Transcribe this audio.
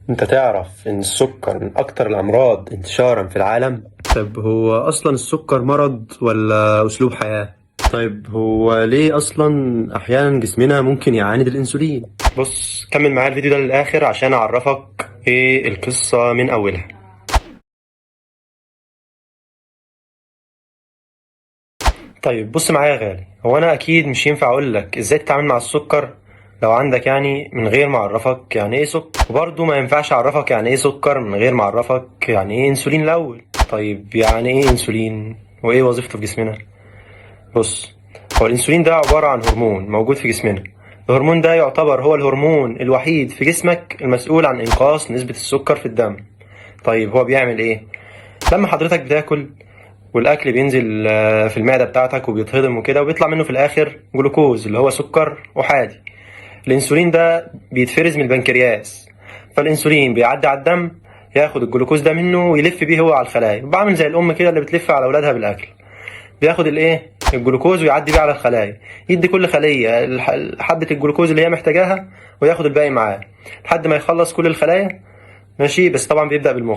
انت تعرف ان السكر من اكتر الامراض انتشارا في العالم؟ طيب هو اصلا السكر مرض ولا اسلوب حياة؟ طيب هو ليه اصلا احيانا جسمنا ممكن يعاند الانسولين؟ بص كمل معايا الفيديو ده للاخر عشان اعرفك ايه القصة من اولها. طيب بص معايا يا غالي، هو انا اكيد مش ينفع اقول لك ازاي تتعامل مع السكر لو عندك يعني من غير ما اعرفك يعني ايه سكر، وبرضه ما ينفعش اعرفك يعني ايه سكر من غير ما اعرفك يعني ايه انسولين الاول. طيب يعني ايه انسولين وايه وظيفته في جسمنا؟ بص، هو الانسولين ده عبارة عن هرمون موجود في جسمنا. الهرمون ده يعتبر هو الهرمون الوحيد في جسمك المسؤول عن انقاص نسبة السكر في الدم. طيب هو بيعمل ايه؟ لما حضرتك بتاكل والاكل بينزل في المعده بتاعتك وبيتهضم وكده وبيطلع منه في الاخر جلوكوز اللي هو سكر احادي. الانسولين ده بيتفرز من البنكرياس، فالانسولين بيعدي على الدم ياخد الجلوكوز ده منه ويلف بيه هو على الخلايا، بعمل زي الام كده اللي بتلف على اولادها بالاكل. بياخد الايه الجلوكوز ويعدي بيه على الخلايا، يدي كل خليه حبه الجلوكوز اللي هي محتاجاها وياخد الباقي معاه لحد ما يخلص كل الخلايا. ماشي، بس طبعا بيبدا بالمخ.